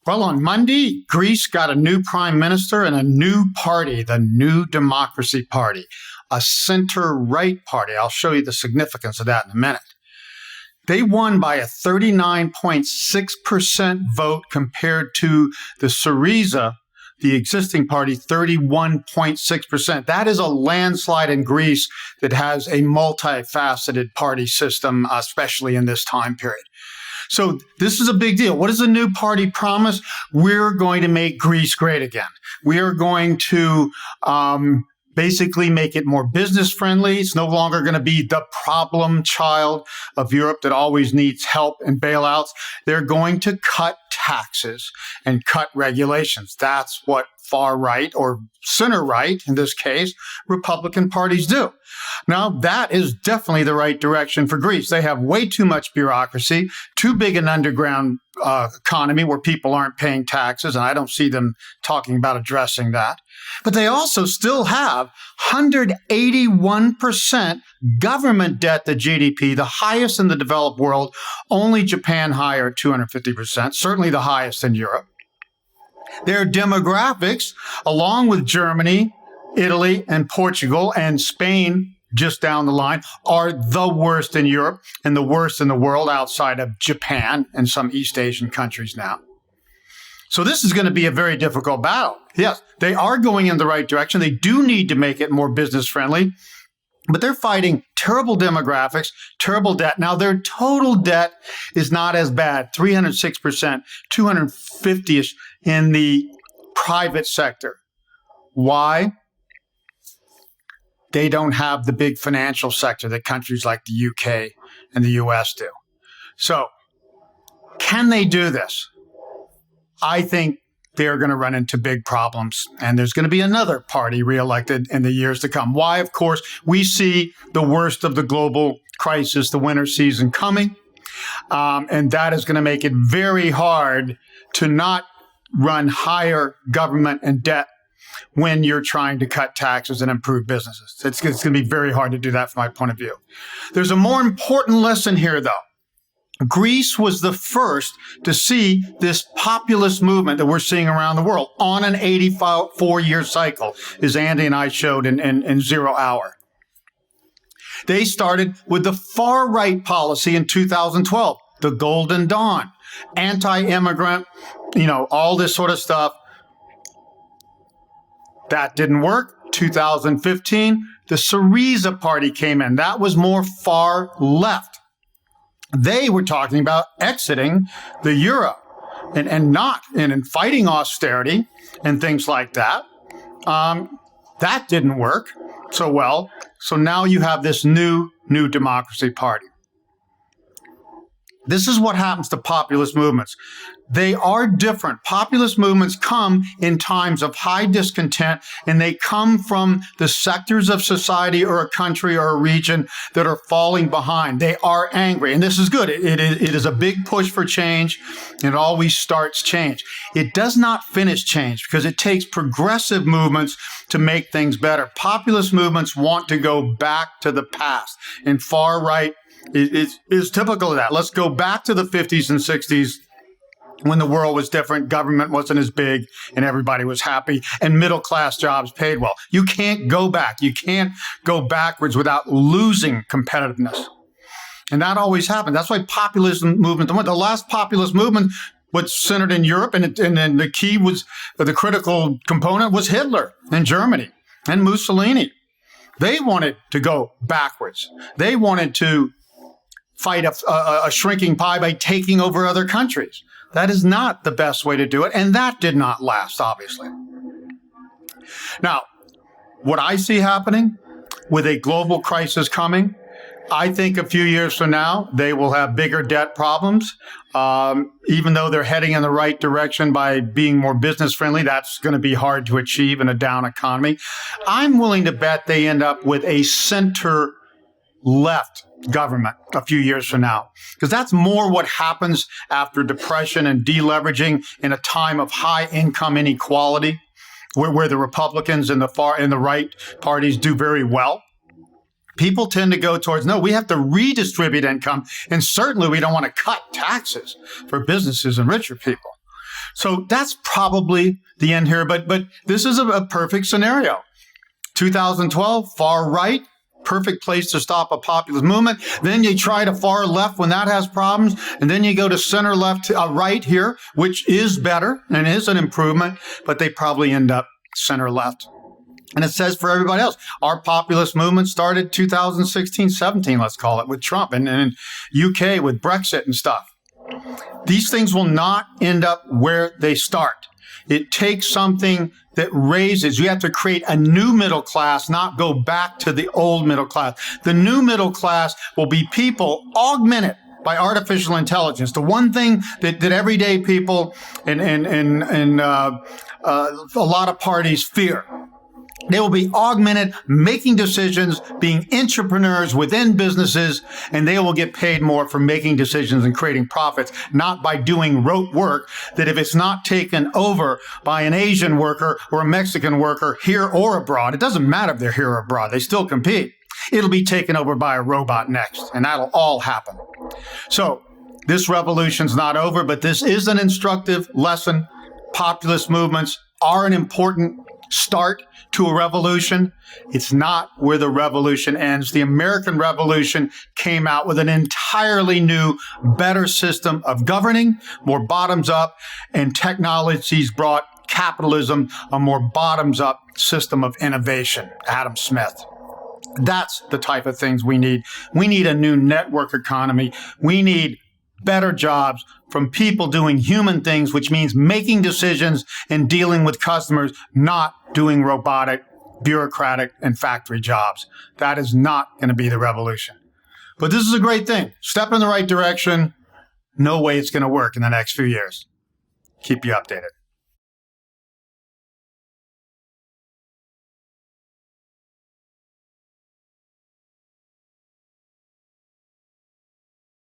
Well, on Monday, Greece got a new prime minister and a new party, the New Democracy Party, a center-right party. I'll show you the significance of that in a minute. They won by a 39.6% vote compared to the Syriza, the existing party, 31.6%. That is a landslide in Greece that has a multifaceted party system, especially in this time period. So this is a big deal. What does the new party promise? We're going to make Greece great again. We are going to basically make it more business friendly. It's no longer going to be the problem child of Europe that always needs help and bailouts. They're going to cut taxes and cut regulations. That's what far right or center right, in this case, Republican parties do. Now, that is definitely the right direction for Greece. They have way too much bureaucracy, too big an underground economy where people aren't paying taxes, and I don't see them talking about addressing that. But they also still have 181% government debt to GDP, the highest in the developed world. Only Japan higher, 250%, certainly the highest in Europe. Their demographics, along with Germany, Italy, and Portugal, and Spain just down the line, are the worst in Europe and the worst in the world outside of Japan and some East Asian countries now. So this is going to be a very difficult battle. Yes, they are going in the right direction. They do need to make it more business friendly, but they're fighting terrible demographics, terrible debt. Now, their total debt is not as bad, 306%, 250-ish in the private sector. Why? They don't have the big financial sector that countries like the UK and the US do. So, can they do this? I think they're going to run into big problems, and there's going to be another party reelected in the years to come. Why? Of course, we see the worst of the global crisis, the winter season coming, and that is going to make it very hard to not run higher government and debt when you're trying to cut taxes and improve businesses. It's going to be very hard to do that from my point of view. There's a more important lesson here, though. Greece was the first to see this populist movement that we're seeing around the world on an 84-year cycle, as Andy and I showed in 0 Hour. They started with the far-right policy in 2012, the Golden Dawn, anti-immigrant, all this sort of stuff. That didn't work. 2015, the Syriza party came in. That was more far left. They were talking about exiting the euro and fighting austerity and things like that. That didn't work so well. So now you have this new democracy party. This is what happens to populist movements. They are different. Populist movements come in times of high discontent, and they come from the sectors of society or a country or a region that are falling behind. They are angry, and this is good. It is a big push for change, and it always starts change. It does not finish change because it takes progressive movements to make things better. Populist movements want to go back to the past, and far right is typical of that. Let's go back to the 50s and 60s when the world was different, government wasn't as big, and everybody was happy, and middle-class jobs paid well. You can't go back. You can't go backwards without losing competitiveness. And that always happens. That's why populism movement, the last populist movement was centered in Europe, and then the key was, the critical component was Hitler in Germany and Mussolini. They wanted to go backwards. They wanted to fight a shrinking pie by taking over other countries. That is not the best way to do it, and that did not last, obviously. Now, what I see happening with a global crisis coming, I think a few years from now, they will have bigger debt problems. Even though they're heading in the right direction by being more business friendly, that's going to be hard to achieve in a down economy. I'm willing to bet they end up with a center left government a few years from now, because that's more what happens after depression and deleveraging in a time of high income inequality, where the Republicans and the right parties do very well. People tend to go towards, no, we have to redistribute income, and certainly we don't want to cut taxes for businesses and richer people. So that's probably the end here. But this is a perfect scenario. 2012, far right, perfect place to stop a populist movement. Then you try to far left when that has problems. And then you go to center left, right here, which is better and is an improvement, but they probably end up center left. And it says for everybody else, our populist movement started 2016, 17, let's call it, with Trump and UK with Brexit and stuff. These things will not end up where they start. It takes something that raises. You have to create a new middle class, not go back to the old middle class. The new middle class will be people augmented by artificial intelligence. The one thing that everyday people and a lot of parties fear. They will be augmented, making decisions, being entrepreneurs within businesses, and they will get paid more for making decisions and creating profits, not by doing rote work that if it's not taken over by an Asian worker or a Mexican worker here or abroad, it doesn't matter if they're here or abroad, they still compete. It'll be taken over by a robot next, and that'll all happen. So this revolution's not over, but this is an instructive lesson. Populist movements are an important start to a revolution. It's not where the revolution ends. The American Revolution came out with an entirely new, better system of governing, more bottoms up, and technologies brought capitalism, a more bottoms up system of innovation. Adam Smith. That's the type of things we need. We need a new network economy. We need better jobs from people doing human things, which means making decisions and dealing with customers, not doing robotic, bureaucratic, and factory jobs. That is not going to be the revolution. But this is a great thing. Step in the right direction. No way it's going to work in the next few years. Keep you updated.